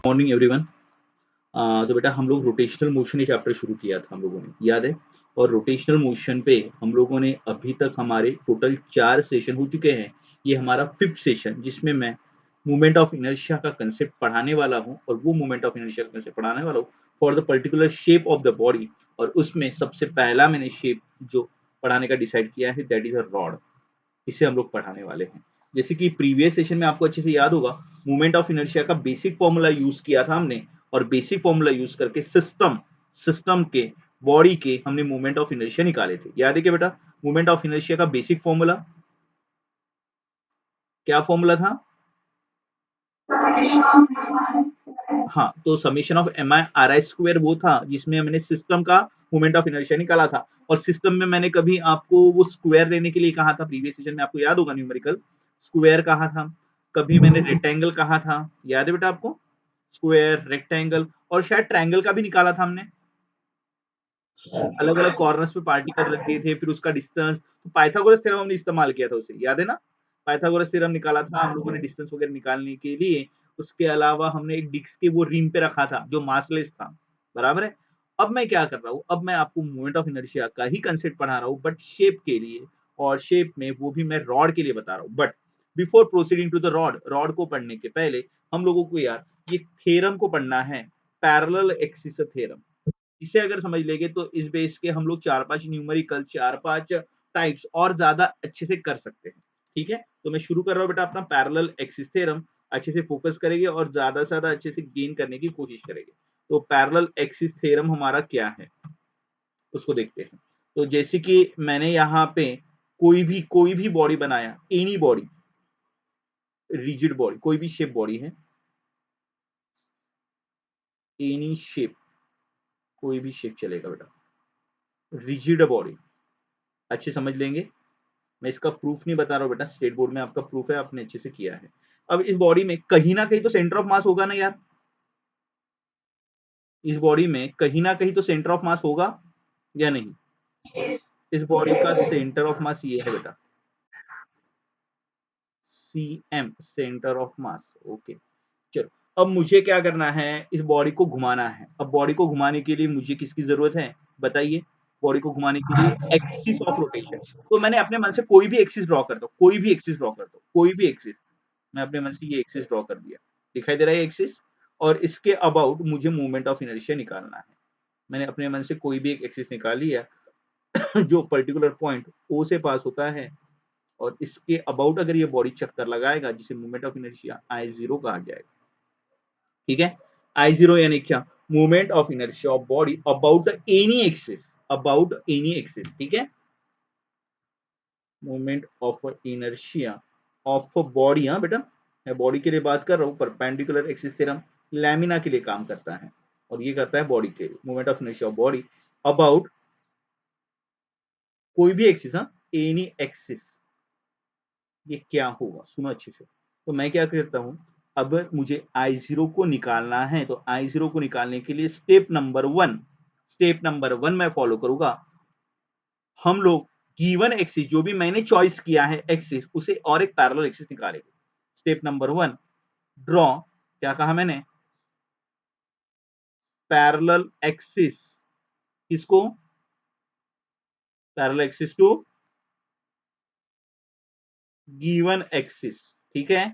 Morning everyone. तो बेटा हम लोग रोटेशनल मोशन ये चैप्टर शुरू किया था हम लोगों ने, याद है? और रोटेशनल मोशन पे हम लोगों ने अभी तक हमारे टोटल 4 सेशन हो चुके हैं। ये हमारा 5th सेशन जिसमें मैं मोमेंट ऑफ इनर्शिया का कांसेप्ट पढ़ाने वाला हूँ और वो मोमेंट ऑफ इनर्शिया का कांसेप्ट पढ़ाने वाला हूँ for the particular shape of the body. और उसमें सबसे पहला मैंने शेप जो पढ़ाने का डिसाइड किया है दैट इज़ अ रॉड। इसे हम लोग पढ़ाने वाले हैं। जैसे कि प्रीवियस सेशन में आपको अच्छे से याद होगा, मोमेंट ऑफ इनर्शिया का बेसिक फॉर्मूला यूज किया था हमने और बेसिक फॉर्मूला यूज करके सिस्टम सिस्टम के बॉडी के हमने मोमेंट ऑफ इनर्शिया निकाले थे। याद है क्या बेटा? मोमेंट ऑफ इनर्शिया का बेसिक फॉर्मूला क्या फॉर्मूला था? हाँ, तो summation of M I R I square वो था जिसमें मैंने सिस्टम का मोमेंट ऑफ इनर्शिया निकाला था। और सिस्टम में मैंने कभी आपको वो स्क्वायर लेने के लिए कहा था, प्रीवियस सेशन में आपको याद होगा, न्यूमेरिकल स्क्वायर कहा था। कभी मैंने रेक्टेंगल कहा था, याद है बेटा आपको? स्क्वायर, रेक्टेंगल और शायद ट्रायंगल का भी निकाला था हमने। अलग अलग कॉर्नर्स पे पार्टिकल रख दिए थे, फिर उसका डिस्टेंस, तो पाइथागोरस थ्योरम हमने इस्तेमाल किया था उसे, याद है ना? पाइथागोरस थ्योरम निकाला था हम लोगों ने डिस्टेंस वगैरह निकालने के लिए। उसके अलावा हमने एक डिस्क के वो रिम पे रखा था जो मासलेस था, बराबर है? अब मैं क्या कर रहा हूँ, अब मैं आपको मोमेंट ऑफ इनर्शिया का ही कंसेप्ट पढ़ा रहा हूँ बट शेप के लिए। और शेप में वो भी मैं रॉड के लिए बता रहा हूँ। But before proceeding to the rod, rod को पढ़ने के पहले हम लोगों को यार ये थ्योरम को पढ़ना है, पैरेलल एक्सिस थ्योरम। इसे अगर समझ लेंगे तो इस बेस के हम लोग 4-5 न्यूमेरिकल, 4-5 टाइप्स और ज्यादा अच्छे से कर सकते हैं। ठीक है, तो मैं शुरू कर रहा हूँ बेटा अपना पैरेलल एक्सिस थ्योरम। अच्छे से फोकस करेंगे और ज्यादा से ज्यादा अच्छे से गेन करने की कोशिश करेंगे। तो पैरेलल एक्सिस थ्योरम हमारा क्या है उसको देखते हैं। तो जैसे कि मैंने यहाँ पे कोई भी बॉडी बनाया, एनी बॉडी, रिजिड बॉडी, कोई भी शेप बॉडी है, एनी शेप, कोई भी शेप चलेगा बेटा, रिजिड बॉडी, अच्छे समझ लेंगे। मैं इसका प्रूफ नहीं बता रहा हूँ बेटा, स्टेट बोर्ड में आपका प्रूफ है, आपने अच्छे से किया है। अब इस बॉडी में कहीं ना कहीं तो सेंटर ऑफ मास होगा ना यार, इस बॉडी में कहीं ना कहीं तो सेंटर ऑफ मास होगा या नहीं? इस बॉडी का सेंटर ऑफ मास ये है बेटा, C M, centre of mass. Okay, चलो। अब मुझे क्या करना है, इस बॉडी को घुमाना है। अब बॉडी को घुमाने के लिए मुझे किसकी जरूरत है बताइए? बॉडी को घुमाने के लिए एक्सिस ऑफ रोटेशन। तो मैंने अपने मन से कोई भी एक्सिस ड्रॉ करता हूँ, कोई भी एक्सिस ड्रॉ करता हूँ, कोई भी एक्सिस। मैं अपने मन से ये एक्सिस ड्रॉ कर दिया, दिखाई दे रहा है एक्सिस। और इसके अबाउट मुझे मूवमेंट ऑफ इनर्शिया निकालना है। मैंने अपने मन से कोई भी एक एक्सिस निकाल लिया जो पर्टिकुलर पॉइंट ओ से पास होता है। और इसके अबाउट अगर ये बॉडी चक्कर लगाएगा जिसे movement of inertia I zero कहा जाएगा। ठीक है, आई जीरो यानी क्या? Movement of inertia of body about any axis, about any axis. ठीक है, movement of inertia of body. हाँ बेटा, मैं बॉडी के लिए बात कर रहा हूँ। परपेंडिकुलर एक्सिस थ्योरम लैमिना के लिए काम करता है और ये करता है बॉडी के लिए, movement of inertia of body about कोई भी एक्सिस। हाँ, एनी एक्सिस। ये क्या होगा सुनो अच्छे से। तो मैं क्या करता हूँ, अब मुझे आई जीरो को निकालना है तो आई जीरो को निकालने के लिए स्टेप नंबर वन मैं फॉलो करूंगा। हम लोग गिवन एक्सिस जो भी मैंने चॉइस किया है एक्सिस, उसे और एक पैरेलल एक्सिस निकालेंगे। स्टेप नंबर वन, ड्रॉ, क्या कहा मैंने? Parallel axis. किसको? Parallel axis to given axis. ठीक है,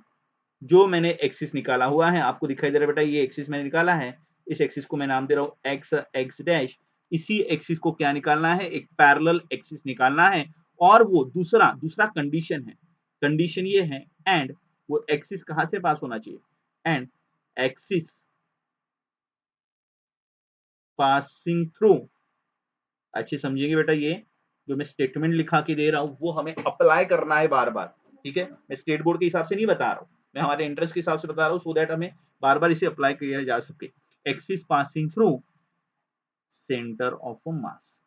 जो मैंने एक्सिस निकाला हुआ है आपको दिखाई दे रहा है बेटा, ये एक्सिस मैंने निकाला है। इस एक्सिस को मैं नाम दे रहा हूं एक्स एक्स डैश। इसी एक्सिस को क्या निकालना है? एक पैरेलल एक्सिस निकालना है। और वो दूसरा दूसरा कंडीशन है, कंडीशन ये है एंड वो एक्सिस कहां से पास होना चाहिए? And axis passing through. अच्छे समझिएगा बेटा, ये जो मैं स्टेटमेंट लिखा के दे रहा हूँ वो हमें अप्लाई करना है बार बार। ठीक है, मैं स्टेट बोर्ड के हिसाब से नहीं बता रहा हूँ, मैं हमारे इंटरेस्ट के हिसाब से बता रहा हूँ, सो दैट हमें बार बार इसे अप्लाई किया जा सके। Axis passing through centre of मास।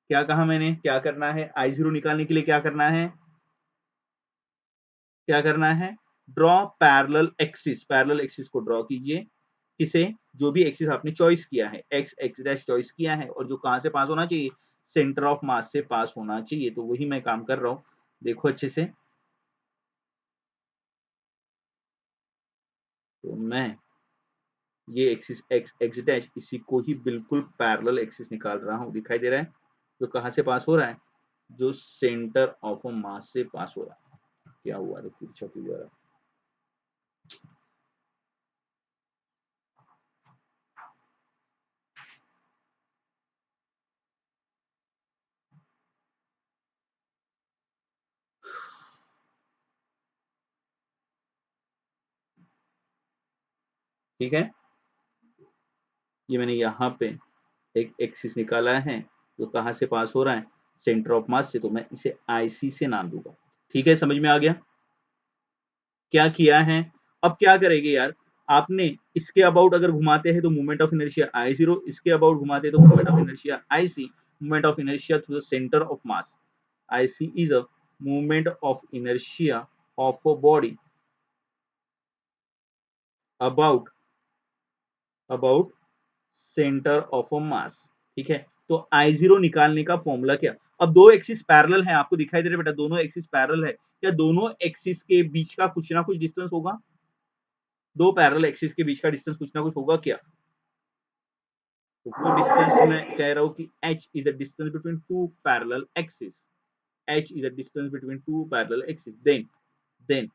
क्या कहा मैंने? क्या करना है आई जीरो निकालने के लिए? क्या करना है? क्या करना है? Draw parallel axis. Parallel axis को ड्रॉ कीजिए। किसे? जो भी एक्सिस आपने चॉइस किया है, एक्स एक्स डैश चॉइस किया है और जो कहां से पास होना चाहिए? सेंटर ऑफ मास से पास होना चाहिए। तो वही मैं काम कर रहा हूं, देखो अच्छे से। तो मैं ये एक्सिस एक्स एक्स डैश, इसी को ही बिल्कुल पैरेलल एक्सिस निकाल रहा हूँ, दिखाई दे रहा है, जो कहाँ से पास हो रहा है, जो सेंटर ऑफ अ मास से पास हो रहा है। क्या हुआ रे तिरछा क्यों जा रहा है? ठीक है, ये मैंने यहाँ पे एक एक्सिस निकाला है जो कहाँ से पास हो रहा है, सेंटर ऑफ मास से, तो मैं इसे आईसी से नाम दूंगा। ठीक है, समझ में आ गया क्या किया है? अब क्या करेंगे यार, आपने इसके अबाउट अगर घुमाते हैं तो moment of inertia I zero, इसके अबाउट घुमाते हैं तो moment of inertia I C, moment of inertia through the centre of mass, I C is a moment of inertia of a body about about centre of a mass. ठीक है, तो आई zero निकालने का formula क्या? अब दो axis parallel है, आपको दिखाई दे रहा है बेटा, दोनों एक्सिस पैरेलल है, क्या दोनों एक्सिस के बीच का कुछ ना कुछ डिस्टेंस होगा? दो पैरेलल एक्सिस के बीच का डिस्टेंस कुछ ना कुछ होगा क्या? तो वो डिस्टेंस मैं कह रहा हूं कि h is a distance between two parallel axis, h is a distance between two parallel axis, then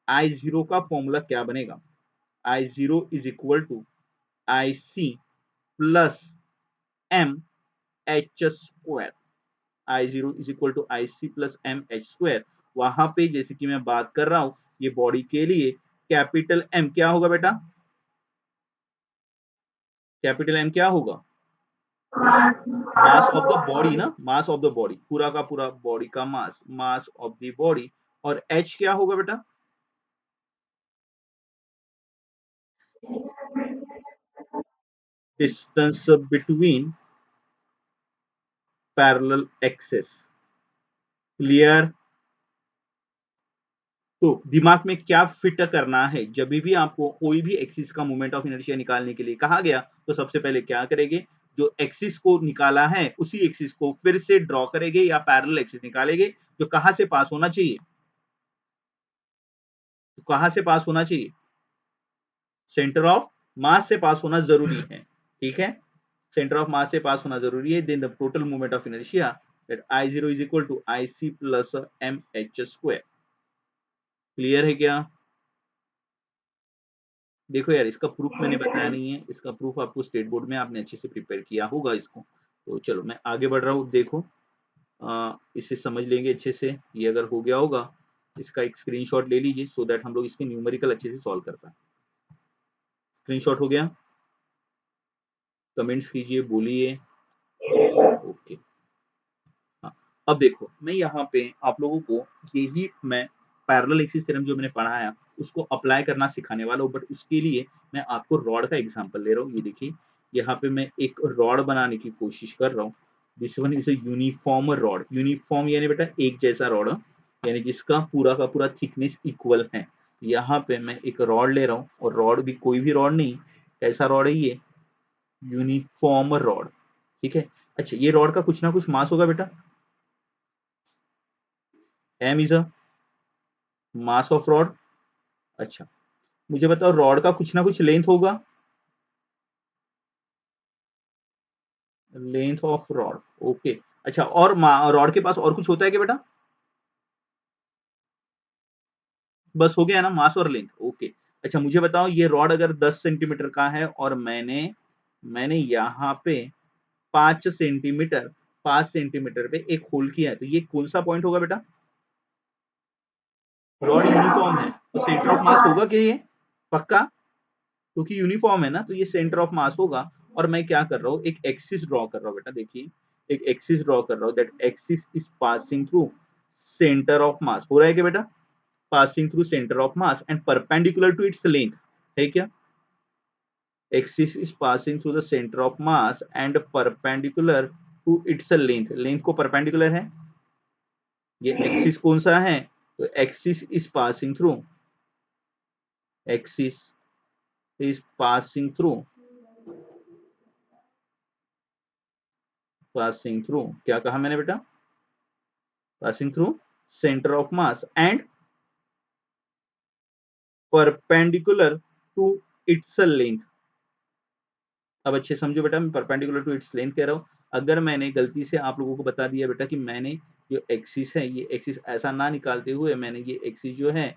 I zero का फॉर्मूला क्या बनेगा? I zero is equal to I C plus M H square, I zero is equal to I C plus M H square. वहां पे जैसे कि मैं बात कर रहा हूं, ये बॉडी के लिए कैपिटल एम क्या होगा बेटा? कैपिटल एम क्या होगा? मास ऑफ द बॉडी ना, मास ऑफ द बॉडी, पूरा का पूरा बॉडी का mass, mass of the body. और एच क्या होगा बेटा? Distance between parallel axes. Clear? तो दिमाग में क्या फिट करना है, जब भी आपको कोई भी एक्सिस का मोमेंट ऑफ इनर्शिया निकालने के लिए कहा गया, तो सबसे पहले क्या करेंगे, जो एक्सिस को निकाला है उसी एक्सिस को फिर से ड्रॉ करेंगे या पैरेलल एक्सिस निकालेंगे, जो कहां से पास होना चाहिए, तो कहां से पास होना चाहिए, सेंटर ऑफ मास से पास होना जरूरी है। ठीक है, सेंटर ऑफ मास से पास होना जरूरी है, then the total moment of inertia that I zero is equal to I C plus M H square. Clear है क्या? देखो यार, इसका प्रूफ मैंने बताया नहीं है, इसका प्रूफ आपको स्टेट बोर्ड में आपने अच्छे से प्रिपेयर किया होगा इसको। तो चलो मैं आगे बढ़ रहा हूँ, देखो इसे समझ लेंगे अच्छे से, ये अगर हो गया होगा, इसका एक स्क्रीनशॉट ले लीजिए सो दैट हम लोग इसके न्यूमेरिकल अच्छे से सॉल्व कर पाए। स्क्रीनशॉट हो गया? कमेंट्स कीजिए, बोलिए। ओके, हाँ। अब देखो, मैं यहाँ पे आप लोगों को यही मैं पैरेलल एक्सिस थ्योरम जो मैंने पढ़ाया उसको अप्लाई करना सिखाने वाला हूँ, बट उसके लिए मैं आपको रॉड का एग्जांपल ले रहा हूँ। ये देखिए, यहाँ पे मैं एक रॉड बनाने की कोशिश कर रहा हूँ। This one is a uniform rod, uniform यानी बेटा एक जैसा रॉड, यानी जिसका पूरा का पूरा थिकनेस इक्वल है। यहाँ पे मैं एक रॉड ले रहा हूँ, और रॉड भी कोई भी रॉड नहीं, कैसा रॉड है ये, यूनिफॉर्म रॉड। ठीक है, अच्छा ये रॉड का कुछ ना कुछ मास होगा बेटा, M is a mass of rod. अच्छा, मुझे बताओ रॉड का कुछ ना कुछ लेंथ होगा, लेंथ ऑफ रॉड। ओके, अच्छा और रॉड के पास और कुछ होता है क्या बेटा? बस हो गया ना, मास और लेंथ। ओके, अच्छा मुझे बताओ, ये रॉड अगर 10 सेंटीमीटर का है और मैंने मैंने यहाँ पे 5 सेंटीमीटर 5 सेंटीमीटर पे एक होल किया है, तो ये कौन सा पॉइंट होगा बेटा? रॉड यूनिफॉर्म है तो सेंटर ऑफ मास होगा क्या ये? पक्का? क्योंकि यूनिफॉर्म है ना, तो ये सेंटर ऑफ मास होगा। और मैं क्या कर रहा हूँ, एक एक्सिस ड्रॉ कर रहा हूँ बेटा, देखिए एक एक्सिस ड्रॉ कर रहा हूँ, that axis is passing through centre of mass. हो रहा है क्या बेटा? Passing through centre of mass and perpendicular to its length, है क्या? Axis is passing through the centre of mass and perpendicular to its length, length को perpendicular है। ये एक्सिस कौन सा है? तो axis is passing through, axis is passing through, passing through क्या कहा मैंने बेटा? passing through center of mass and perpendicular to its length, अब अच्छे समझो बेटा, मैं परपेंडिकुलर टू इट्स लेंथ कह रहा हूँ। अगर मैंने गलती से आप लोगों को बता दिया बेटा कि मैंने जो एक्सिस है, ये एक्सिस ऐसा ना निकालते हुए मैंने ये एक्सिस जो है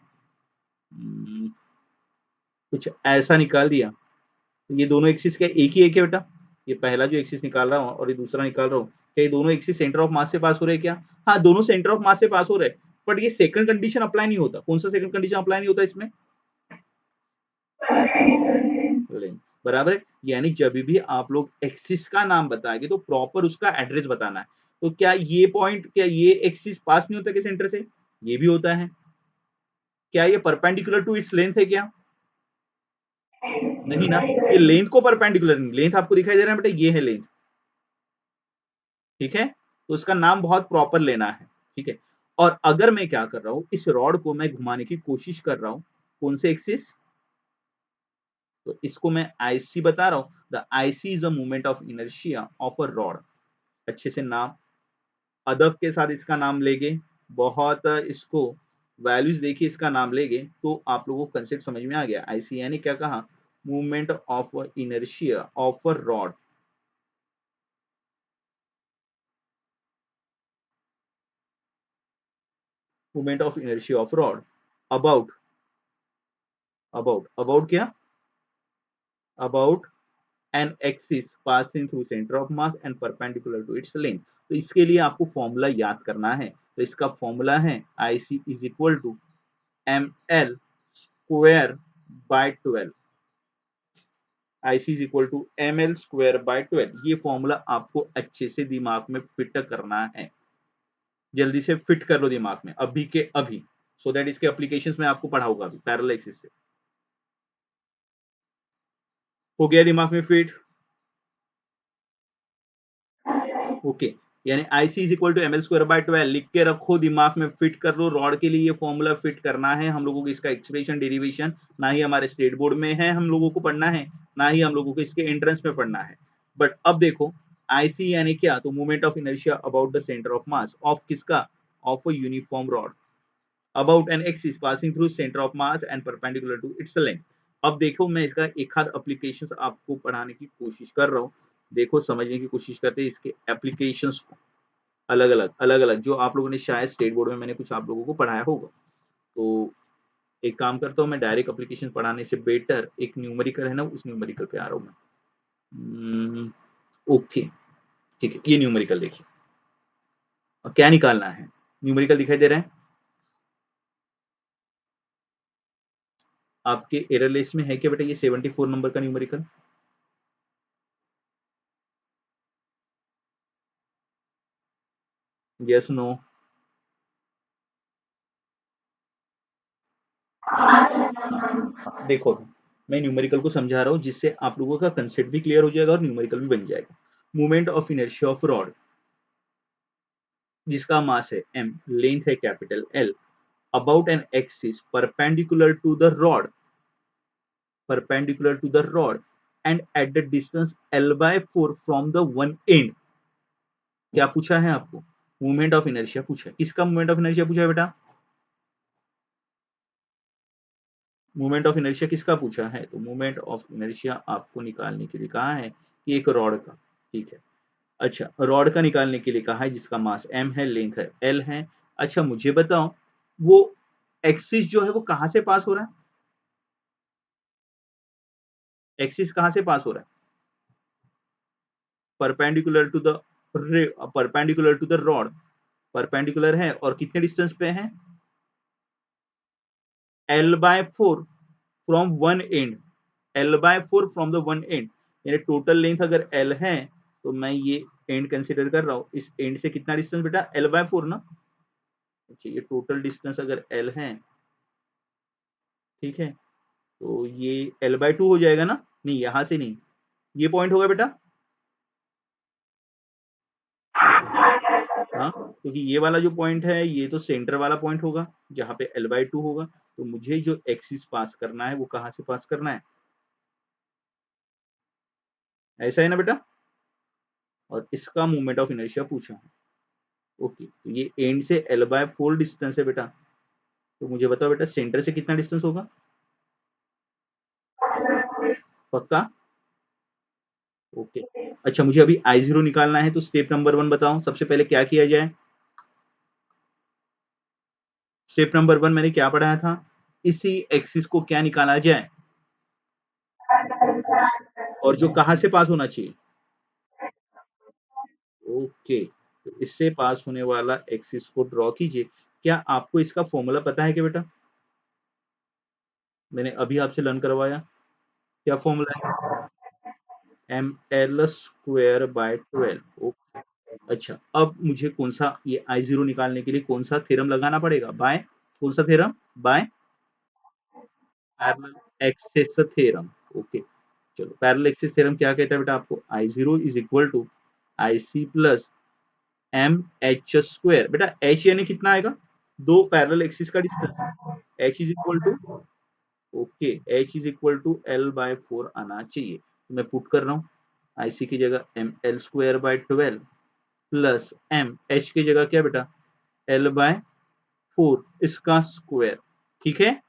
कुछ ऐसा निकाल दिया, तो ये दोनों एक्सिस क्या एक ही है क्या बेटा? ये पहला जो एक्सिस निकाल रहा हूँ और ये दूसरा निकाल रहा हूँ, क्या ये दोनों एक्सिस सेंटर ऑफ मास से पास हो रहे हैं क्या? हाँ, दोनों सेंटर ऑफ मास से पास हो रहे हैं, बट ये सेकंड कंडीशन अप्लाई नहीं होता। कौन सा सेकंड कंडीशन अप्लाई नहीं होता इसमें? बराबर है। यानी जब भी आप लोग एक्सिस का नाम बताएंगे तो प्रॉपर उसका एड्रेस बताना है। तो क्या ये पॉइंट, क्या ये एक्सिस पास नहीं होता क्या सेंटर से? ये भी होता है। क्या ये परपेंडिकुलर टू इट्स लेंथ है क्या? नहीं ना, ये लेंथ को परपेंडिकुलर नहीं। लेंथ आपको दिखाई दे रहा है बेटा, ये है लेंथ। ठीक है, तो उसका नाम बहुत प्रॉपर लेना है। ठीक है, और अगर मैं क्या कर रहा हूं, इस रॉड को मैं घुमाने की कोशिश कर रहा हूं, कौन से एक्सिस? तो इसको मैं आईसी बता रहा हूं। The IC is a movement of inertia of a rod. अच्छे से नाम, अदब के साथ इसका नाम लेंगे, बहुत इसको वैल्यूज देखिए, इसका नाम लेंगे तो आप लोगों को कंसेप्ट समझ में आ गया। आईसी यानी क्या कहा? Movement of inertia of a rod. Movement of inertia of rod about, about क्या? About an axis passing through centre of mass and perpendicular to its length. तो इसके लिए आपको फॉर्मूला याद करना है। तो इसका फॉर्मूला है I C is equal to M L square by 12। I C is equal to M L square by 12। ये फॉर्मूला आपको अच्छे से दिमाग में फिट करना है। जल्दी से फिट कर लो दिमाग में अभी के अभी, सो दैट इसके एप्लीकेशंस में आपको पढ़ाऊंगा अभी पैरेलल एक्सिस से। हो गया दिमाग में फिट? ओके, यानी I C is equal to M L square by 12 लिख के रखो, दिमाग में फिट कर लो। रॉड के लिए ये फॉर्मूला फिट करना है हम लोगों को। इसका एक्सप्रेशन डेरिवेशन ना ही हमारे स्टेट बोर्ड में है, हम लोगों को पढ़ना है, ना ही हम लोगों को इसके एंट्रेंस में पढ़ना है। बट अब देखो, आई सी यानी क्या? तो movement of inertia about the centre of mass of किसका? Of a uniform rod about an axis passing through centre of mass and perpendicular to its length. अब देखो, मैं इसका एक आध एप्लीकेशन आपको पढ़ाने की कोशिश कर रहा हूँ। देखो, समझने की कोशिश करते हैं इसके एप्लीकेशंस को, अलग अलग जो आप लोगों ने शायद स्टेट बोर्ड में मैंने कुछ आप लोगों को पढ़ाया होगा। तो एक काम करता हूँ, मैं डायरेक्ट एप्लीकेशन पढ़ाने से बेटर एक न्यूमेरिकल है ना, उस न्यूमेरिकल पे आ रहा हूँ मैं। ओके, ठीक है, ये न्यूमेरिकल देखिए। क्या निकालना है? न्यूमेरिकल दिखाई दे रहा है आपके एरर लिस्ट में? है क्या बेटा ये 74 नंबर का न्यूमेरिकल? Yes no? देखो, मैं न्यूमेरिकल को समझा रहा हूँ जिससे आप लोगों का कंसेप्ट भी क्लियर हो जाएगा और न्यूमेरिकल भी बन जाएगा। Movement of inertia of rod जिसका मास है m, लेंथ है capital L, about an axis perpendicular to the rod and at the distance L by 4 from the one end। क्या पूछा है आपको? मूवमेंट ऑफ इनर्शिया पूछा है। किसका मूवमेंट ऑफ इनर्शिया पूछा है बेटा? मूवमेंट ऑफ इनर्शिया किसका पूछा है? तो मूवमेंट ऑफ इनर्शिया आपको निकालने के लिए कहा है कि एक रॉड का। ठीक है, अच्छा, रॉड का निकालने के लिए कहा है जिसका मास m है, लेंथ है L है। अच्छा, मुझे बताओ, वो एक्सिस जो है वो कहां से पास हो रहा है? एक्सिस कहां से पास हो रहा है? Perpendicular to the perpendicular to the rod. Perpendicular है और कितने डिस्टेंस पे है? L by 4 from one end. L by 4 from the one end, यानी टोटल लेंथ अगर L है तो मैं ये एंड कंसीडर कर रहा हूँ। इस एंड से कितना डिस्टेंस बेटा? L बाय 4 ना। अच्छा, ये टोटल डिस्टेंस अगर L है, ठीक है, तो ये L बाय 2 हो जाएगा ना? नहीं, यहां से नहीं, ये पॉइंट होगा बेटा। हाँ, क्योंकि ये वाला जो पॉइंट है ये तो सेंटर वाला पॉइंट होगा जहां पे L बाय 2 होगा। तो मुझे जो एक्सिस पास करना है वो कहां से पास करना है? ऐसा है ना बेटा? और इसका मूवमेंट ऑफ इनर्शिया पूछा है। ओके, तो ये एंड से L बाय 4 डिस्टेंस है बेटा। तो मुझे बताओ बेटा, सेंटर से कितना डिस्टेंस होगा? पक्का? ओके। अच्छा, मुझे अभी I0 निकालना है, तो स्टेप नंबर 1 बताओ, सबसे पहले क्या किया जाए? स्टेप नंबर 1 मैंने क्या पढ़ाया था? इसी एक्सिस को क्या निकाला जाए? और जो कहाँ से पास होना चाहिए? ओके, तो इससे पास होने वाला एक्सिस को ड्रॉ कीजिए। क्या आपको इसका फॉर्मूला पता है क्या बेटा? मैंने अभी आपसे लर्न करवाया। क्या फॉर्मूला है? M L square by 12। अच्छा, अब मुझे कौन सा ये I0 निकालने के लिए कौन सा थ्योरम लगाना पड़ेगा? बाय कौन सा theorem? By parallel axis theorem. Okay, चलो पैरेलल एक्सिस थ्योरम क्या कहता है बेटा आपको? I0 is equal to IC plus M H square. बेटा एच यानी कितना आएगा? दो पैरेलल एक्सिस का distance. H is equal to, okay, H is equal to L by 4 आना चाहिए। तो मैं पुट कर रहा हूँ, आईसी की जगह M L square by 12 plus M H की जगह क्या बेटा? एल बाय 4 इसका स्क्वायर। ठीक है,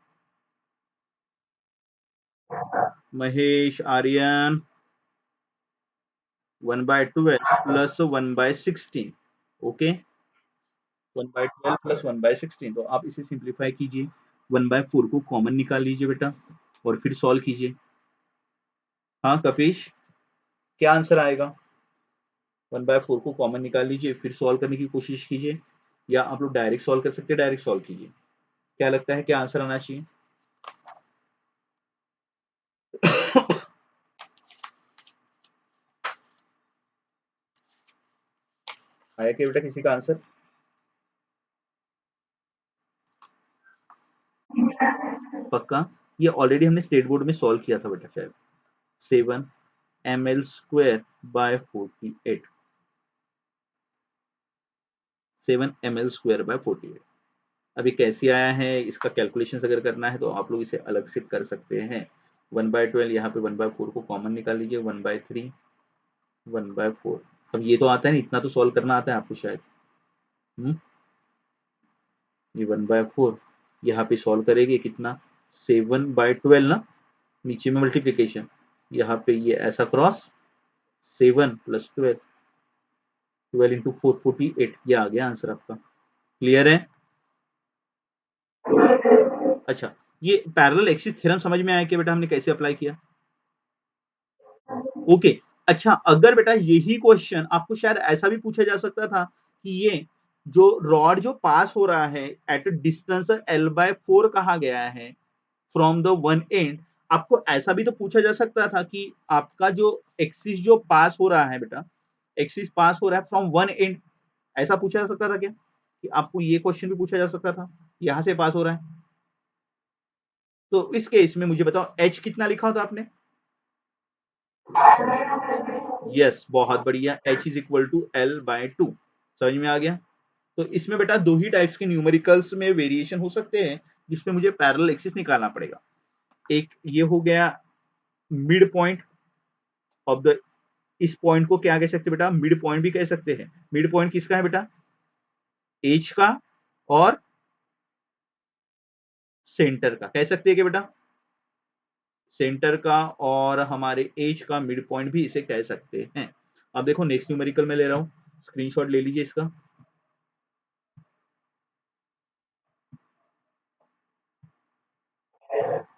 Mahesh Aryan 1/12 plus 1/16। Okay, 1/12 plus 1/16, तो आप इसे सिंप्लीफाई कीजिए। 1/4 को कॉमन निकाल लीजिए बेटा, और फिर सॉल्व कीजिए। हाँ कपीश, क्या आंसर आएगा? 1/4 को कॉमन निकाल लीजिए, फिर सॉल्व करने की कोशिश कीजिए, या आप लोग डायरेक्ट सॉल्व कर सकते हैं, डायरेक्ट सॉल्व कीजिए। क्या लगता है क्या आंसर आना चाहिए? आया क्या बेटा किसी का आंसर? पक्का? ये ऑलरेडी हमने स्टेट बोर्ड में सॉल्व किया था बेटा शायद। 7 ml² बाय 48। 7 ml² bye 48। अभी कैसे आया है इसका कैलकुलेशन अगर करना है तो आप लोग इसे अलग से कर सकते हैं। 1/12, यहाँ पे 1/4 को कॉमन निकाल लीजिए। 1/3, 1/4। अब ये तो आता है ना, इतना तो सॉल्व करना आता है आपको शायद। हम्म, ये 1/4 यहाँ पे सॉल्व करेंगे कितना? 7/12 ना, नीचे में मल्टीप्लीकेशन, यहाँ पे ये ऐसा क्रॉस, 7 + 12, 12 × 4 48। ये आ गया आंसर आपका। क्लियर है? अच्छा, ये पैरेलल एक्सिस थ्योरम समझ में आया कि बेटा हमने कैसे अप्लाई किया? ओके। अच्छा, अगर बेटा यही क्वेश्चन आपको शायद ऐसा भी पूछा जा सकता था कि ये जो रॉड जो पास हो रहा है एट अ डिस्टेंस L/4 कहा गया है फ्रॉम द वन एंड, आपको ऐसा भी तो पूछा जा सकता था कि आपका जो एक्सिस जो पास हो रहा है बेटा, एक्सिस पास हो रहा है फ्रॉम वन एंड, ऐसा पूछा जा सकता था क्या? कि आपको ये क्वेश्चन भी पूछा जा सकता था, यहां से पास हो रहा है। तो इस केस में मुझे बताओ एच कितना लिखा होता आपने? यस, बहुत बढ़िया, H is equal to L/2। समझ में आ गया? तो इसमें बेटा दो ही टाइप्स के न्यूमेरिकल्स में वेरिएशन हो सकते हैं जिसमें मुझे पैरेलल एक्सिस निकालना पड़ेगा। एक ये हो गया मिड पॉइंट ऑफ द, इस पॉइंट को क्या कह सकते हैं बेटा? मिड पॉइंट भी कह सकते हैं। मिड पॉइंट किसका है बेटा? एज का और सेंटर का, कह सकते हैं कि बेटा सेंटर का और हमारे एज का मिड पॉइंट भी इसे कह सकते हैं। अब देखो नेक्स्ट न्यूमेरिकल में ले रहा हूँ, स्क्रीनशॉट ले लीजिए इसका।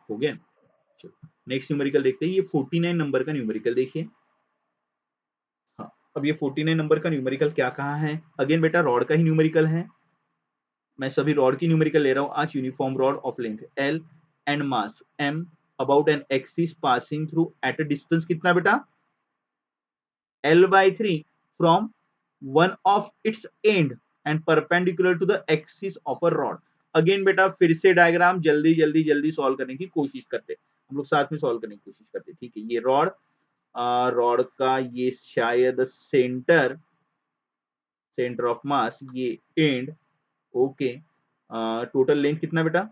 हो गया? नेक्स्ट न्यूमेरिकल देखते हैं, ये 49 नंबर का न्यूमेरिकल देखिए। हाँ, अब ये 49 नंबर का न्यूमेरिकल क्या कहा है? अगेन बेटा रॉड का ही न्यूमेरिकल है। मैं सभी रॉड की न्यूमेरिकल ले रहा हूँ आज। Uniform rod of length L and mass M about an axis passing through at a distance कितना बेटा? L/3 from one of its end and perpendicular to the axis of a rod। Again बेटा फिर से diagram जल्दी जल्दी जल्दी solve करने की कोशिश करते, हम लोग साथ में सॉल्व करने की कोशिश करते। ठीक है, ये रॉड, रॉड का ये शायद सेंटर, सेंटर ऑफ मास, ये एंड। ओके, टोटल लेंथ कितना बेटा?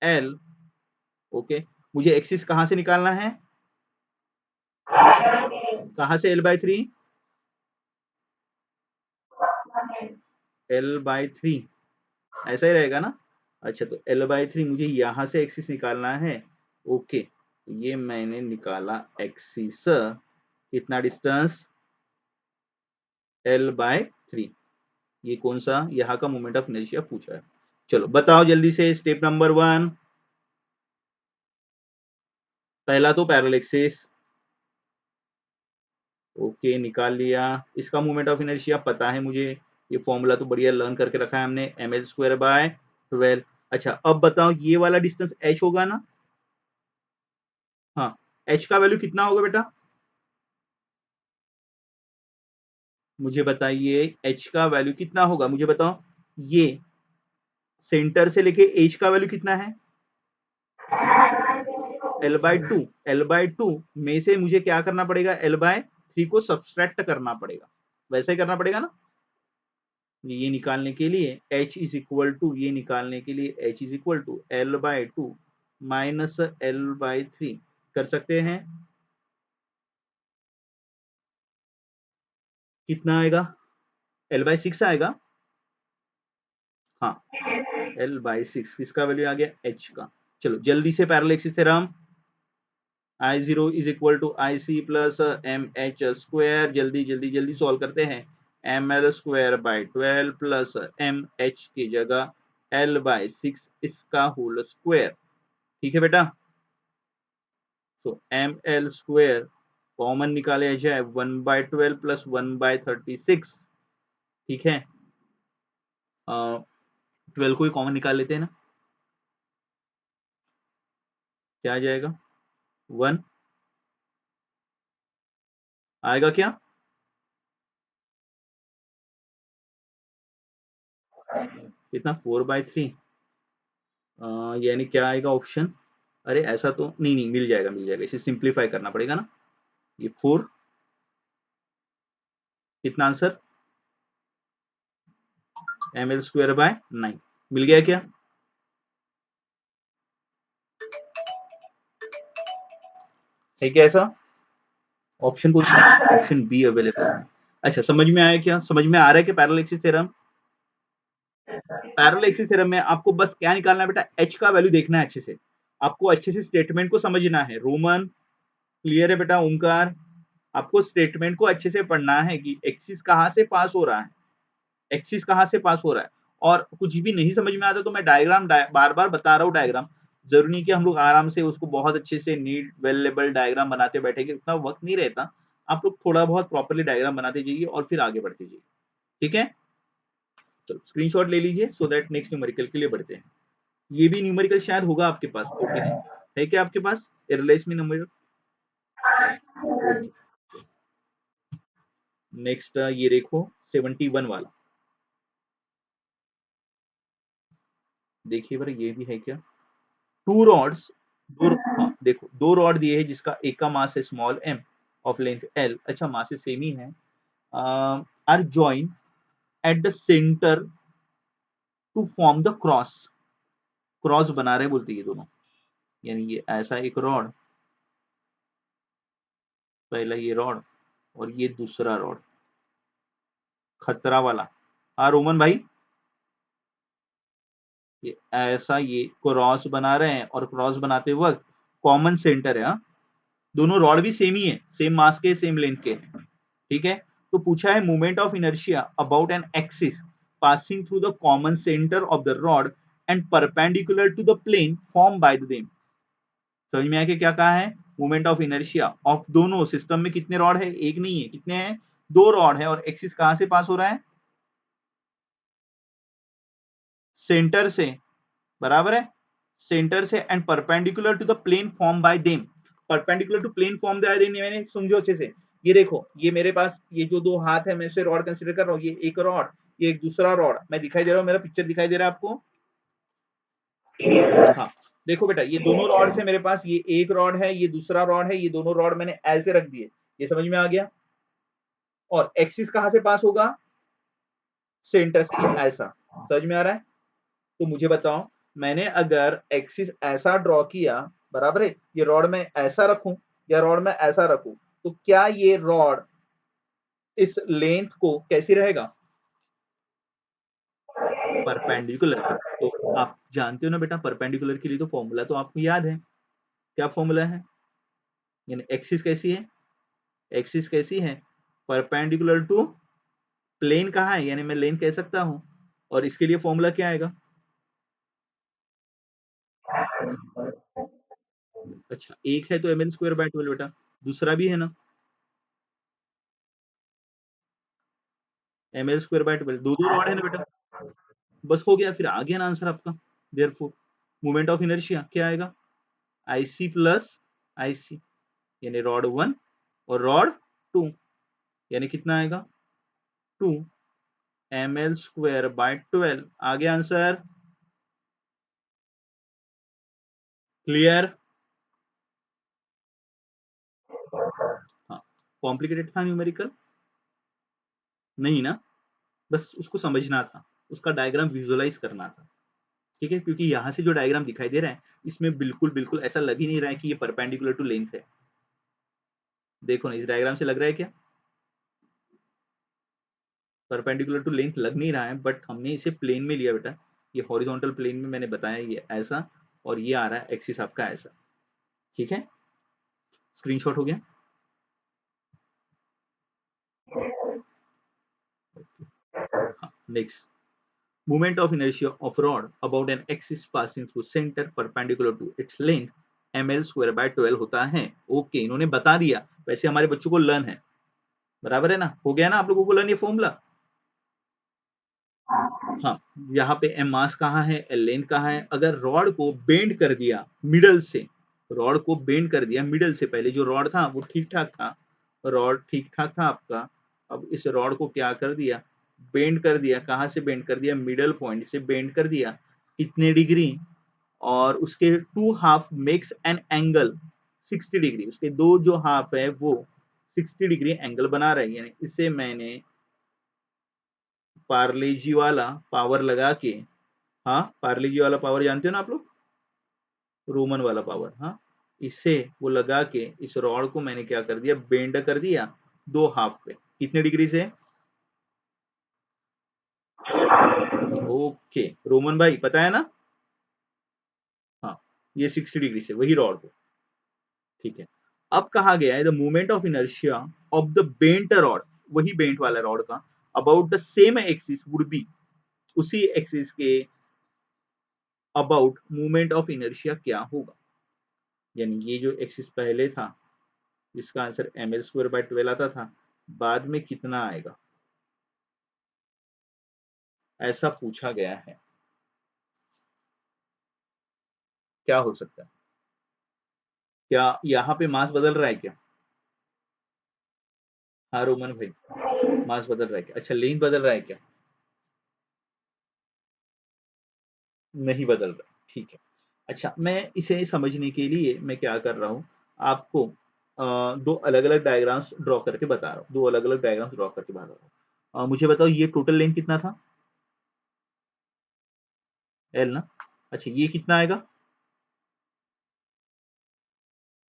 L। ओके, मुझे एक्सिस कहां से निकालना है? कहां से L/3? L/3 ऐसा ही रहेगा ना? अच्छा, तो L/3 मुझे यहां से एक्सिस निकालना है। ओके, ये मैंने निकाला एक्सिस, कितना डिस्टेंस, L/3। ये कौन सा, यहाँ का मोमेंट ऑफ इनर्शिया पूछा है। चलो बताओ जल्दी से, स्टेप नंबर 1, पहला तो पैरेलल एक्सिस, ओके निकाल लिया। इसका मोमेंट ऑफ इनर्शिया पता है मुझे, ये फॉर्मूला तो बढ़िया लर्न करके रखा है हमने, ml²/12। अच्छा अब बताओ ये वाला डिस्टेंस h होगा ना, हाँ h का वैल्यू कितना होगा बेटा, मुझे बताइए h का वैल्यू कितना होगा, मुझे बताओ। ये सेंटर से लेके h का वैल्यू कितना है, L/2। L/2 में से मुझे क्या करना पड़ेगा, L/3 को सब्सट्रैक्ट करना पड़ेगा, वैसे ही करना पड़ेगा ना। ये निकालने के लिए h इज इक्वल टू, ये निकालने के लिए h is equal to L/2 minus L/3 कर सकते हैं। कितना आएगा, L/6 आएगा, हाँ L/6 किसका वैल्यू आ गया, h का। चलो जल्दी से parallel axis theorem, I0 is equal to IC plus MH², जल्दी जल्दी जल्दी सॉल्व करते हैं। ml²/12 प्लस MH की जगह L/6 इसका होल स्क्वायर, ठीक है बेटा। सो ml² कॉमन निकाले जाए 1/12 प्लस 1/36, ठीक है। 12 को ही कॉमन निकाल लेते हैं ना, क्या आ जाएगा, 1 आएगा क्या, कितना 4/3, यानी क्या आएगा ऑप्शन, अरे ऐसा तो नहीं, नहीं मिल जाएगा, मिल जाएगा, इसे सिंप्लीफाई करना पड़ेगा ना। ये 4, कितना आंसर, ml²/9 मिल गया क्या, है क्या ऐसा ऑप्शन, को ऑप्शन बी अवेलेबल है। अच्छा समझ में आया क्या, समझ में आ रहा है कि parallel axis theorem, parallel axis theorem में आपको बस क्या निकालना है बेटा, h का वैल्यू देखना है अच्छे से, आपको अच्छे से स्टेटमेंट को समझना है। रोमन क्लियर है बेटा, ओमकार, आपको स्टेटमेंट को अच्छे से पढ़ना है कि एक्सिस कहाँ से पास हो रहा है, एक्सिस कहाँ से पास हो रहा है। और कुछ भी नहीं समझ में आता तो मैं डायग्राम बार बार बता रहा हूँ, डायग्राम जरूरी नहीं कि हम लोग आराम से उसको बहुत अच्छे से नीट वेल लेबल डायग्राम बनाते बैठेंगे, उतना वक्त नहीं रहता। आप लोग थोड़ा बहुत प्रॉपरली डायग्राम बनाते जाइए और फिर आगे बढ़ते जाइए, ठीक है। चलो स्क्रीनशॉट ले लीजिए सो दैट नेक्स्ट न्यूमेरिकल के लिए बढ़ते हैं। ये भी न्यूमेरिकल शायद होगा आपके पास, ओके है क्या आपके पास एरलेस में न्यूमेरिकल, नेक्स्ट ये देखो 71 वाला, देखिए बार ये भी है क्या, टू रॉड्स, हाँ देखो दो रॉड दिए हैं जिसका एक का मास है small m of length l, अच्छा मास सेम ही है, are join at the centre to form the cross, cross बना रहे बोलते ये दोनों, यानी ये ऐसा एक रॉड, पहला ये रॉड और ये दूसरा रॉड, खतरा वाला, हाँ रोमन भाई, ये ऐसा ये क्रॉस बना रहे हैं और क्रॉस बनाते वक्त कॉमन सेंटर है, हाँ दोनों रॉड भी सेम ही है, सेम मास के सेम लेंथ के, ठीक है। तो पूछा है moment of inertia about an axis passing through the common centre of the rod and perpendicular to the plane form by the them, समझ में आया कि क्या कहा है, मोमेंट ऑफ इनर्शिया ऑफ दोनों सिस्टम में कितने रॉड है, एक नहीं है, कितने हैं, दो रॉड है और एक्सिस कहां से पास हो रहा है, सेंटर से, बराबर है, सेंटर से and perpendicular to the plane form by them, perpendicular to plane form by them मैंने समझो अच्छे से। ये देखो ये मेरे पास ये जो दो हाथ है मैं इसे रॉड कंसीडर कर रहा हूँ, ये एक रॉड, ये एक दूसरा रॉड, मैं दिखाई दे रहा हूँ, मेरा पिक्चर दिखाई दे रहा है आपको, हाँ देखो बेटा ये दोनों रॉड से मेरे पास ये एक रॉड है, ये दूसरा रॉड है, ये दोनों रॉड मैंने ऐसे रख दिए, ये समझ में आ गया। और एक्सिस कहां से पास होगा, सेंटर से ऐसा, समझ में आ रहा है। तो मुझे बताओ मैंने अगर एक्सिस ऐसा ड्रॉ किया, बराबर है, ये रॉड में ऐसा रखूं या रॉड में ऐसा रखूं, तो क्या ये रॉड इस लेंथ को कैसी रहेगा, परपेंडिकुलर। तो आप जानते हो ना बेटा परपेंडिकुलर के लिए तो फॉर्मूला तो आपको याद है, क्या फॉर्मूला है, यानी एक्सिस कैसी है, एक्सिस कैसी है, परपेंडिकुलर टू प्लेन कहाँ है, यानी मैं लेंथ कह सकता हूं। और इसके लिए फॉर्मूला क्या आएगा? अच्छा, एक है तो एम एल स्क्वायर बाय 12 बेटा, दूसरा भी है ना, एम एल स्क्वायर बाय 12, दो दो रॉड है ना बेटा। बस हो गया, फिर आ गया ना आंसर आपका। देयरफॉर मोमेंट ऑफ इनर्शिया क्या आएगा, आईसी प्लस आईसी, यानी रॉड 1 और रॉड 2, यानी कितना आएगा, 2 एम एल स्क्वायर बाय 12। आ गया आंसर, क्लियर। हाँ, कॉम्प्लिकेटेड था न्यूमेरिकल नहीं ना, बस उसको समझना था, उसका डायग्राम विजुअलाइज करना था। ठीक है, क्योंकि यहाँ से जो डायग्राम दिखाई दे रहा है इसमें बिल्कुल बिल्कुल ऐसा लग ही नहीं रहा है कि ये परपेंडिकुलर टू लेंथ है। देखो ना, इस डायग्राम से लग रहा है क्या परपेंडिकुलर टू लेंथ? लग नहीं रहा है, बट हमने इसे प्लेन में लिया बेटा, ये हॉरिजॉन्टल प्लेन में मैंने बताया ये ऐसा, और ये आ रहा है एक्सिस आपका ऐसा। ठीक है, स्क्रीनशॉट हो गया। हाँ, next, movement of inertia of rod about an axis passing through center perpendicular to its length ml square by 12 होता है। ओके, इन्होंने बता दिया, वैसे हमारे बच्चों को लर्न है, बराबर है ना, हो गया ना आप लोगों को लर्न ये फॉर्मूला। हाँ, यहाँ पे एम मास कहाँ है, एल लेंथ कहाँ है। अगर रॉड को बेंड कर दिया मिडल से, रॉड को बेंड कर दिया मिडल से, पहले जो रॉड था वो ठीक ठाक था, रॉड ठीक ठाक था आपका, अब इस रॉड को क्या कर दिया, बेंड कर दिया। कहाँ से बेंड कर दिया, मिडल पॉइंट से बेंड कर दिया, कितने डिग्री, और उसके two half makes an angle 60 degree, उसके दो जो हाफ है वो 60 डिग्री एंगल बना रहे हैं। यानी इसे मैंने पार्ले जी वाला पावर लगा के, हाँ पार्ले जी वाला पावर जानते हो ना आप लोग, रोमन वाला पावर, हाँ, इससे वो लगा के इस रॉड को मैंने क्या कर दिया, बेंड कर दिया दो हाफ पे, कितने डिग्री से। ओके रोमन भाई, पता है ना, हाँ, ये 60 डिग्री से वही रॉड को। ठीक है, अब कहा गया है the movement of inertia of the bent rod, वही बेंट वाला रॉड का, about the same axis would be, उसी एक्सिस के अबाउट मूवमेंट ऑफ इनर्शिया क्या होगा। यानी ये जो एक्सिस पहले था, इसका answer M L square by 12 आता था, बाद में कितना आएगा, ऐसा पूछा गया है। क्या हो सकता है, क्या यहाँ पे मास बदल रहा है क्या? हाँ रोमन भाई, मास बदल रहा है क्या? अच्छा, लेंथ बदल रहा है क्या? नहीं बदल रहा, ठीक है। अच्छा, मैं इसे समझने के लिए मैं क्या कर रहा हूँ, आपको दो अलग अलग डायग्राम्स ड्रॉ करके बता रहा हूँ, दो अलग अलग डायग्राम्स ड्रॉ करके बता रहा हूँ। मुझे बताओ ये टोटल लेंथ कितना था, एल ना, अच्छा ये कितना आएगा,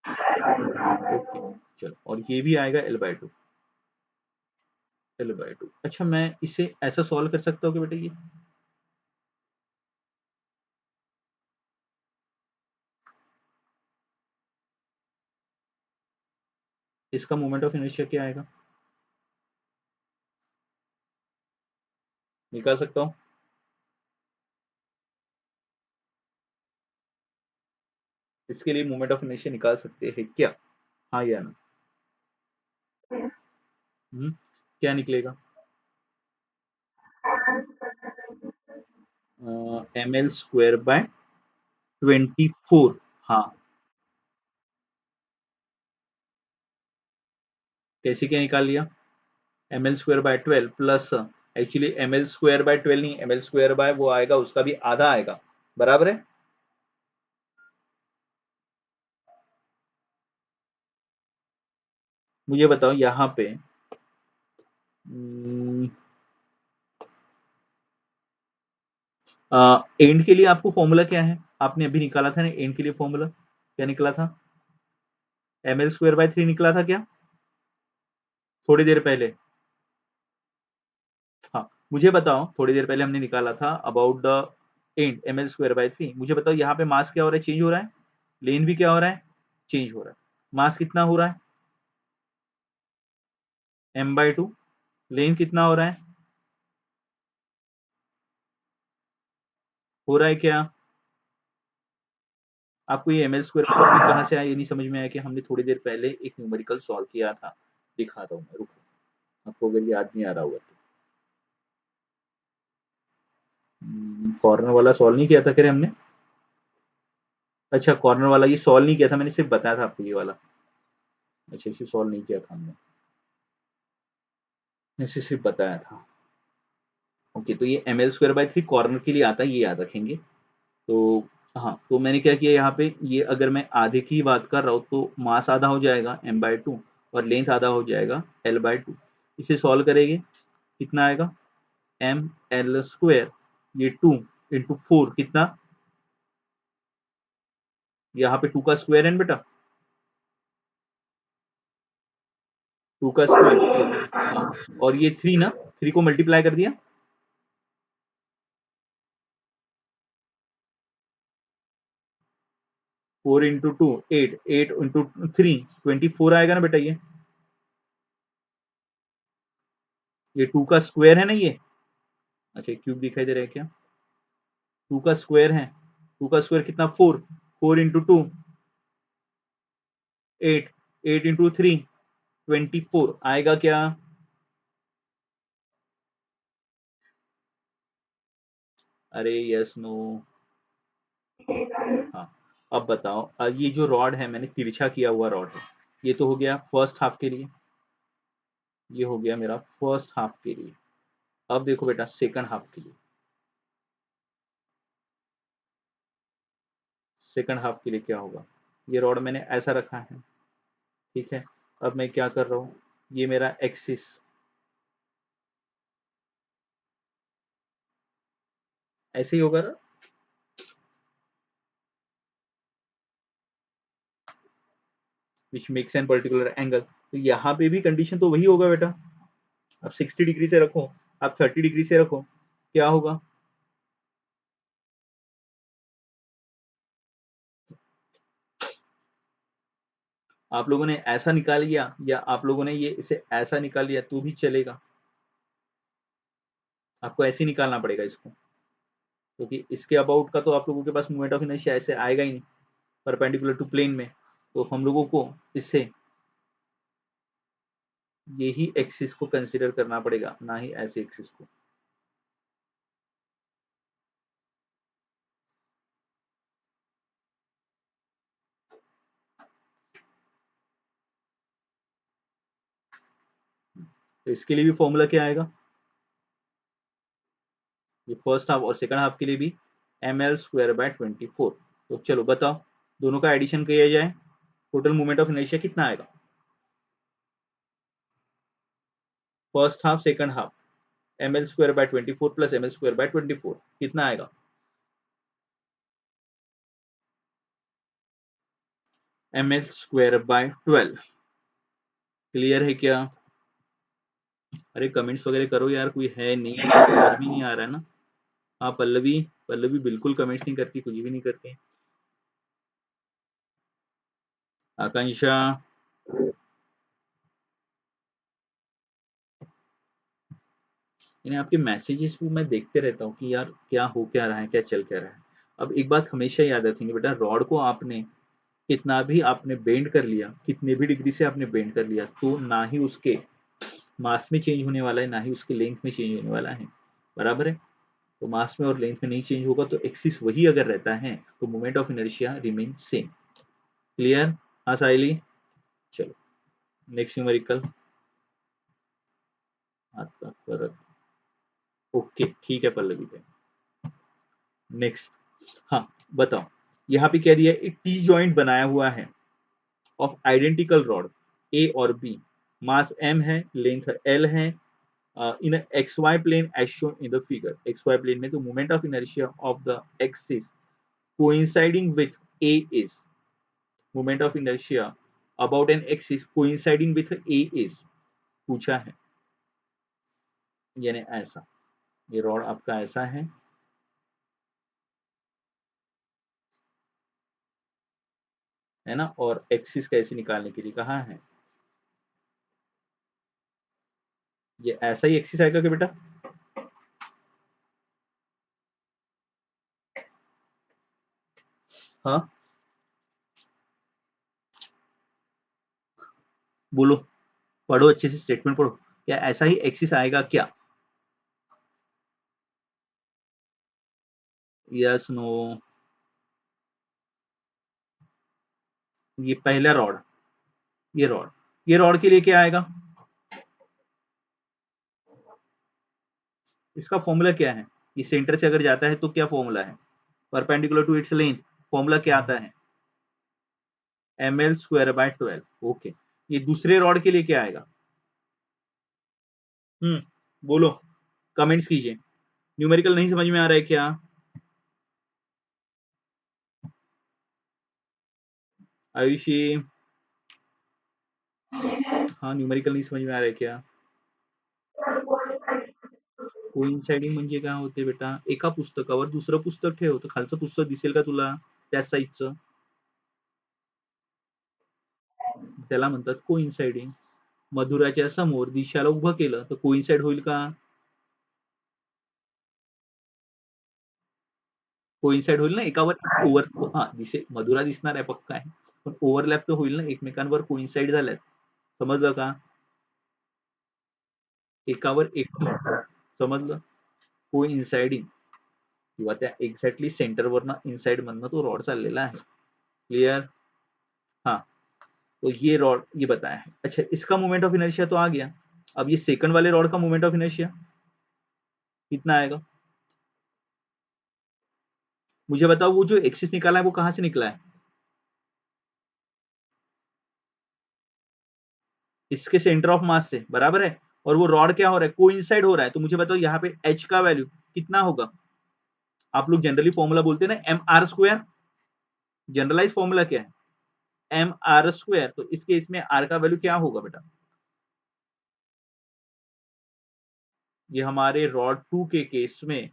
ओके, चलो, और ये भी आएगा L by two, L by two. अच्छा, मैं इसे ऐसा सॉल्व कर सकता हूँ कि बेटा ये, इसका मोमेंट ऑफ इनर्शिया क्या आएगा, निकाल सकता हूँ? इसके लिए मोमेंट ऑफ इनर्शिया निकाल सकते हैं क्या, हाँ या ना? क्या निकलेगा, एम एल स्क्वायर बाय 24। हाँ, कैसे क्या निकाल लिया, M L square by 12 plus, actually M L square by 12 नहीं, एम एल स्क्वायर बाय वो आएगा, उसका भी आधा आएगा, बराबर है। मुझे बताओ यहाँ पे एंड के लिए आपको फॉर्मूला क्या है, आपने अभी निकाला था ना एंड के लिए फॉर्मूला, क्या निकला था, एम एल स्क्वायर बाय 3 निकला था क्या, थोड़ी देर पहले। हाँ, मुझे बताओ, थोड़ी देर पहले हमने निकाला था about the end M L square by 3, मुझे बताओ यहाँ पे मास क्या हो रहा है, चेंज हो रहा है, लेन भी क्या हो रहा है, चेंज हो रहा है। मास कितना हो रहा है m/2, लेंथ कितना हो रहा है क्या? आपको ये ml स्क्वायर कहाँ से आया ये नहीं समझ में आया कि हमने थोड़ी देर पहले एक न्यूमेरिकल सॉल्व किया था, दिखाता हूँ मैं, रुको, आपको अगर याद नहीं आ रहा होगा तो। कॉर्नर वाला सॉल्व नहीं किया था क्या हमने? अच्छा, कॉर्नर वाला ये सॉल्व नहीं किया था मैंने, सिर्फ बताया था आपको ये वाला। अच्छा, इसे सॉल्व नहीं किया था हमने, इसे सिर्फ बताया था। ओके, तो ये ml²/3 कॉर्नर के लिए आता है, ये याद रखेंगे। तो हाँ, तो मैंने क्या किया यहाँ पे, ये अगर मैं आधे की बात कर रहा हूँ तो मास आधा हो जाएगा m/2 और लेंथ आधा हो जाएगा l/2। इसे सॉल्व करेंगे, कितना आएगा ml², ये 2 इंटू 4 कितना, यहाँ पे 2 का स्क्वायर है ना बेटा, 2 का स्क्वायर, हाँ, और ये 3 ना, 3 को मल्टीप्लाई कर दिया, 4 इंटू 2 8, 8 इंटू 3 24 आएगा ना बेटा ये 2 का स्क्वायर है ना ये। अच्छा, क्यूब दिखाई दे रहा है क्या? 2 का स्क्वायर है, 2 का स्क्वायर कितना 4, 4 इंटू 2 8, 8 इंटू 3 24 आएगा क्या? अरे यस नो। हाँ, अब बताओ, ये जो रॉड है मैंने तिरछा किया हुआ रॉड है, ये तो हो गया फर्स्ट हाफ के लिए, ये हो गया मेरा फर्स्ट हाफ के लिए। अब देखो बेटा सेकंड हाफ के लिए, सेकंड हाफ के लिए क्या होगा, ये रॉड मैंने ऐसा रखा है, ठीक है। अब मैं क्या कर रहा हूँ, ये मेरा एक्सिस, ऐसे ही होगा ना, which makes an particular angle, तो यहाँ पे भी कंडीशन तो वही होगा बेटा। आप 60 डिग्री से रखो, आप 30 डिग्री से रखो, क्या होगा? आप लोगों ने ऐसा निकाल लिया या आप लोगों ने ये इसे ऐसा निकाल लिया तो भी चलेगा, आपको ऐसे ही निकालना पड़ेगा इसको, क्योंकि इसके अबाउट का तो आप लोगों के पास मोमेंट ऑफ इनर्शिया ऐसे आएगा ही नहीं परपेंडिकुलर टू प्लेन में, तो हम लोगों को इससे यही एक्सिस को कंसिडर करना पड़ेगा, ना ही ऐसे एक्सिस को। तो इसके लिए भी फॉर्मूला क्या आएगा, ये फर्स्ट हाफ और सेकंड हाफ के लिए भी ml²/24। तो चलो बताओ, दोनों का एडिशन किया जाए, टोटल मोमेंट ऑफ इनर्शिया कितना आएगा, first half second half, ml²/24 plus ml²/24 कितना आएगा, ml²/12। क्लियर है क्या? अरे कमेंट्स वगैरह करो यार, कोई है नहीं, समझ में नहीं आ रहा है ना। हाँ पल्लवी, पल्लवी बिल्कुल कमेंट्स नहीं करती, कुछ भी नहीं करती। आकांक्षा, यानी आपके मैसेजेस वो मैं देखते रहता हूँ कि यार क्या हो क्या रहा है, क्या चल क्या रहा है। अब एक बात हमेशा याद रखेंगे बेटा, रॉड को आपने कितना भी आपने बेंड कर लिया, कितने भी डिग्री से आपने बेंड कर लिया, तो ना ही उसके मास में चेंज होने वाला है, ना ही उसके लेंथ में चेंज होने वाला है, बराबर है। तो मास में और लेंथ में नहीं चेंज होगा, तो एक्सिस वही अगर रहता है तो moment of inertia remain same. Clear? हाँ साइली, चलो नेक्स्ट न्यूमेरिकल आता परत। ओके ठीक है पल्लवी पे, नेक्स्ट। हाँ बताओ, यहाँ पे कह दिया एक टी जॉइंट बनाया हुआ है ऑफ आइडेंटिकल रॉड ए और बी, मास m है, लेंथ l है, in X Y plane as shown in the figure. X Y plane में तो moment of inertia of the axis coinciding with a is, moment of inertia about an axis coinciding with a is पूछा है, यानी ऐसा, ये rod आपका ऐसा है, है ना, और एक्सिस कैसे निकालने के लिए कहा है। ये ऐसा ही एक्सिस आएगा कि बेटा, हाँ बोलो, पढ़ो अच्छे से, स्टेटमेंट पढ़ो, क्या ऐसा ही एक्सिस आएगा क्या? Yes no. ये पहला रॉड, ये रॉड के लिए क्या आएगा? इसका फॉर्मूला क्या है? ये सेंटर से अगर जाता है तो क्या फॉर्मूला है? Perpendicular to its length, formula क्या आता है? ml²/12। ओके, ये दूसरे रॉड के लिए क्या आएगा? बोलो, कमेंट्स कीजिए। न्यूमेरिकल नहीं समझ में आ रहा है क्या? आयुषी, हाँ न्यूमेरिकल नहीं समझ में आ रहा है क्या? कोइन्साइडिंग म्हणजे काय होते बेटा, एका पुस्तकावर दुसरं पुस्तक ठेव, तर खालचं पुस्तक दिसेल का तुला त्याच साईजचं? त्याला म्हणतात कोइन्साइडिंग. मधुराच्या समोर दिशाला उभं केलं तर कोइन्साइड होईल का? कोइन्साइड होईल ना एकावर ओव्हर, हा दिसे मधुरा दिसणार आहे पक्का आहे, पण ओव्हरलॅप तर होईल ना, एकमेकांवर कोइन्साइड झाल्यात. समजलं का? एकावर एक, समजलं? कोइन्साइडिंग किंवा त्या एक्झॅक्टली सेंटरवरनं इनसाइड मधनं तो रॉड चाललेला आहे. क्लियर? हाँ, तो ये रॉड ये बताया है। अच्छा, इसका मोमेंट ऑफ इनर्शिया तो आ गया। अब ये सेकंड वाले रॉड का मोमेंट ऑफ इनर्शिया कितना आएगा? मुझे बताओ, वो जो एक्सिस निकाला है वो कहां से निकला है? इसके सेंटर ऑफ मास से, बराबर है। और वो रॉड क्या हो रहा है? कोइंसाइड हो रहा है। तो मुझे बताओ यहाँ पे एच का वैल्यू कितना होगा? आप लोग जनरली फॉर्मूला बोलते हैं ना mr², जनरलाइज फॉर्मूला क्या है? mr²। तो इस केस में r का वैल्यू क्या होगा बेटा? ये हमारे रॉड 2 के केस में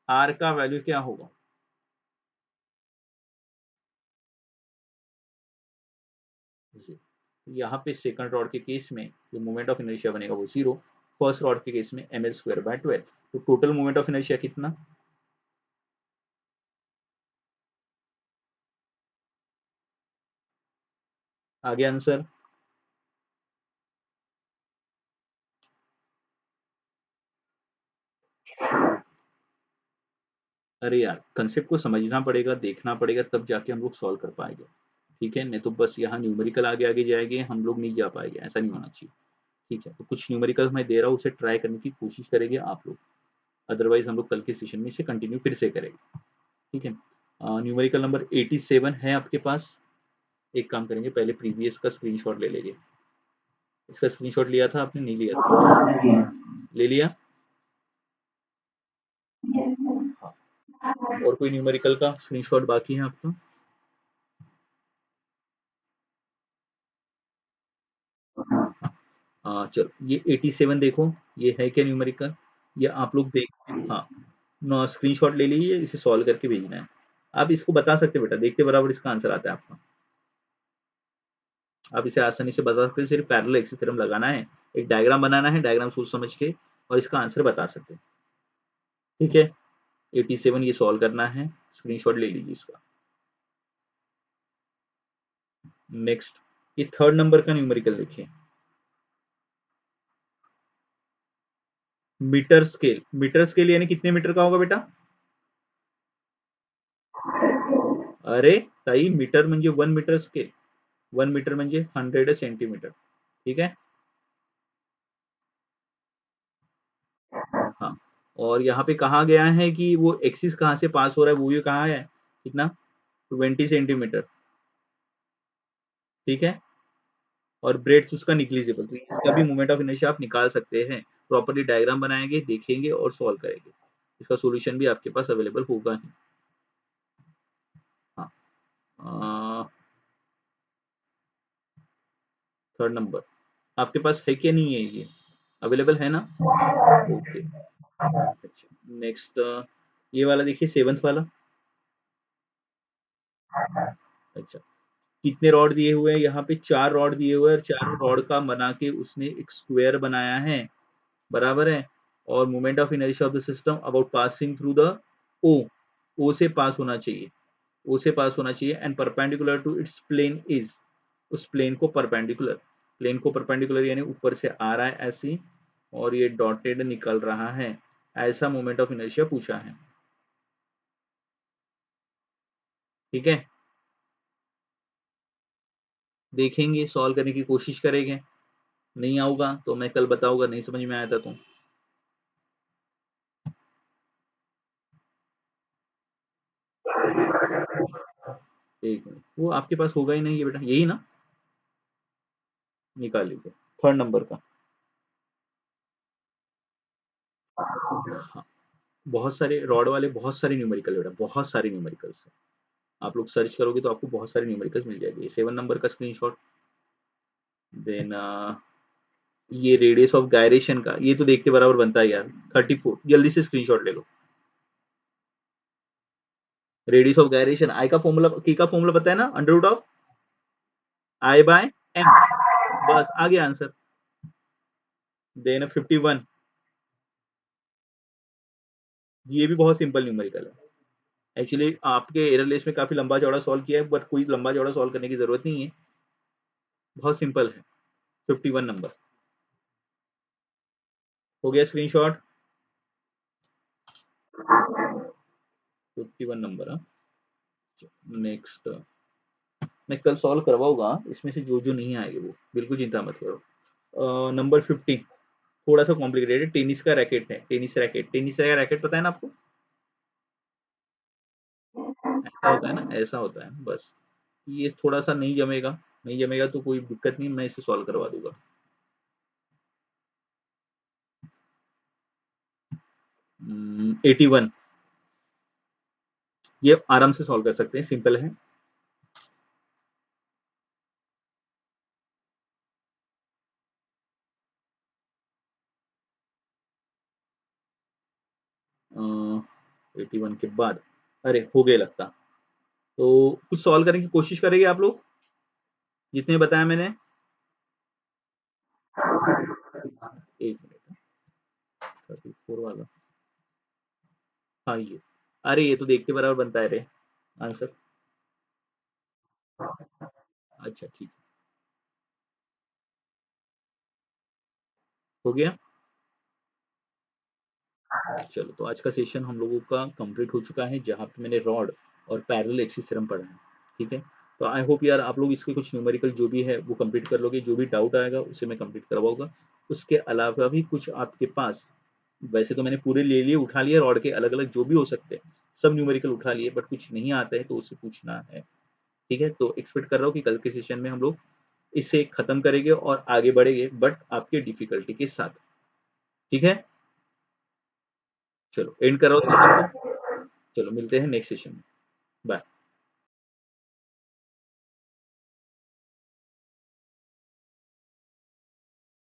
r का वैल्यू क्या होगा? यहाँ पे सेकंड रॉड के केस में जो मोमेंट ऑफ इनर्शिया बनेगा वो 0, फर्स्ट रॉड के केस में ml²/12। तो टोटल मोमेंट ऑफ इनर्शिया कितना? आगे आंसर। अरे यार, कंसेप्ट को समझना पड़ेगा, देखना पड़ेगा, तब जाके हम लोग सॉल्व कर पाएंगे। ठीक है, नहीं तो बस यहाँ न्यूमेरिकल आगे आगे जाएंगे, हम लोग नहीं जा पाएंगे, ऐसा नहीं होना चाहिए। ठीक है, तो कुछ न्यूमेरिकल मैं दे रहा हूँ, उसे ट्राई करने की कोशिश करेंगे आप लोग, अदरवाइज हम लोग कल के सेशन में इसे कंटिन्यू फिर से करेंगे। ठीक है, न्यूमेरिकल नंबर 87 है आपके पास। एक काम करेंगे, पहले प्रीवियस का स्क्रीनशॉट ले लेंगे। इसका स्क्रीनशॉट लिया था आपने? नहीं लिया था? ले लिया? हाँ, और कोई न्यूमेरिकल का स्क्रीनशॉट बाकी है आपका? चलो, ये 87 देखो, ये है क्या न्यूमेरिकल? ये आप लोग देख, हाँ, स्क्रीनशॉट ले लीजिए, इसे सॉल्व करके भेजना है। आप इसको बता सकते हैं बेटा, देखते बराबर इसका आंसर आता है आपका। आप इसे आसानी से बता सकते हैं, सिर्फ पैरेलल एक्सिस थ्योरम लगाना है, एक डायग्राम बनाना है, डायग्राम सोच समझ के, और इसका आंसर बता सकते हैं। ठीक है, 87 ये सॉल्व करना है, स्क्रीनशॉट ले लीजिए इसका। नेक्स्ट, ये थर्ड नंबर का न्यूमेरिकल देखिए। मीटर स्केल यानी कितने मीटर का होगा बेटा? अरे ताई, मीटर म्हणजे 1 मीटर स्केल, 1 मीटर म्हणजे 100 सेंटीमीटर। ठीक है, हाँ, और यहाँ पे कहा गया है कि वो एक्सिस कहाँ से पास हो रहा है, वो भी कहा है कितना? 20 सेंटीमीटर। ठीक है, और ब्रेड्थ उसका निग्लिजिबल, तो इसका भी मोमेंट ऑफ इनर्शिया आप निकाल सकते हैं। प्रॉपर्ली डायग्राम बनाएंगे, देखेंगे और सॉल्व करेंगे, इसका सॉल्यूशन भी आपके पास अवेलेबल होगा ही। हाँ, थर्ड नंबर आपके पास है क्या? नहीं है ये अवेलेबल है ना? ओके, अच्छा, नेक्स्ट, ये वाला देखिए, सेवंथ वाला। अच्छा, कितने रॉड दिए हुए हैं यहाँ पे, 4 रॉड दिए हुए हैं और चारों रॉड का बना के उसने एक स्क्वायर बनाया है, बराबर है। और moment of inertia of the system about passing through the O, O से पास होना चाहिए, ओ से पास होना चाहिए and perpendicular to its plane is, उस प्लेन को परपेंडिकुलर, प्लेन को परपेंडिकुलर यानी ऊपर से आ रहा है ऐसी, और ये डॉटेड निकल रहा है, ऐसा मोमेंट ऑफ इनर्शिया पूछा है। ठीक है, देखेंगे, सॉल्व करने की कोशिश करेंगे, नहीं आऊंगा तो मैं कल बताऊंगा, नहीं समझ में आया था तो। एक मिनट, वो आपके पास होगा ही नहीं ये बेटा, यही ना, निकाल लीजिए, थर्ड नंबर का। हाँ, बहुत सारे रॉड वाले, बहुत सारे न्यूमेरिकल बेटा, बहुत सारे न्यूमेरिकल्स हैं। आप लोग सर्च करोगे तो आपको बहुत सारे न्यूमेरिकल्स मिल जाएंगे। 7 नंबर का स्क्रीनशॉट, देन ये रेडियस ऑफ गायरेशन का, ये तो देखते बराबर बनता है यार, 34, जल्दी से स्क्रीनशॉट ले लो। रेडियस ऑफ गायरेशन, आई का फॉर्मूला, की का फॉर्मूला पता है ना, under root of I by M, बस आ गया आंसर। देन 51, ये भी बहुत सिंपल न्यूमेरिकल है। एक्चुअली आपके एरर लिस्ट में काफी लंबा चौड़ा सॉल्व किया है, बट कोई लंबा चौड़ा सॉल्व करने की जरूरत नहीं है, बहुत सिंपल है। 51 नंबर हो गया स्क्रीनशॉट। 51 नंबर, नेक्स्ट मैं कल सॉल्व करवाऊंगा, इसमें से जो जो नहीं आएगी वो बिल्कुल चिंता मत करो। नंबर 15 थोड़ा सा कॉम्प्लिकेटेड है, टेनिस का रैकेट है, टेनिस रैकेट, टेनिस का रैकेट पता है ना आपको, ऐसा होता है ना, ऐसा होता है बस। ये थोड़ा सा नहीं जमेगा, नहीं जमेगा तो कोई दिक्कत नहीं, मैं इसे सॉल्व करवा दूंगा। 81, ये आराम से सॉल्व कर सकते हैं, सिंपल है। uh, 81 के बाद, अरे हो गए लगता, तो कुछ सॉल्व करने की कोशिश करेंगे आप लोग, जितने बताया मैंने। एक मिनट, 34 वाला, हाँ ये, अरे ये तो देखते बराबर बनता है रे आंसर। अच्छा ठीक, हो गया। चलो, तो आज का सेशन हम लोगों का कंप्लीट हो चुका है, जहाँ पे मैंने रॉड और पैरेलल एक्सिस थ्योरम पढ़ा है। ठीक है, तो आई होप यार आप लोग इसके कुछ न्यूमेरिकल जो भी है वो कंप्लीट कर लोगे, जो भी डाउट आएगा उसे मैं कंप्लीट करवाऊंगा। उसके अलावा भी कुछ आपके पास, वैसे तो मैंने पूरे ले लिए, उठा लिए रॉड के अलग अलग जो भी हो सकते हैं, सब न्यूमेरिकल उठा लिए, बट कुछ नहीं आता है तो उससे पूछना है। ठीक है, तो एक्सपेक्ट कर रहा हूँ कि कल के सेशन में हम लोग इसे खत्म करेंगे और आगे बढ़ेंगे, बट आपके डिफिकल्टी के साथ। ठीक है, चलो एंड कराओ सेशन को, चलो मिलते हैं नेक्स्ट सेशन में, बाय।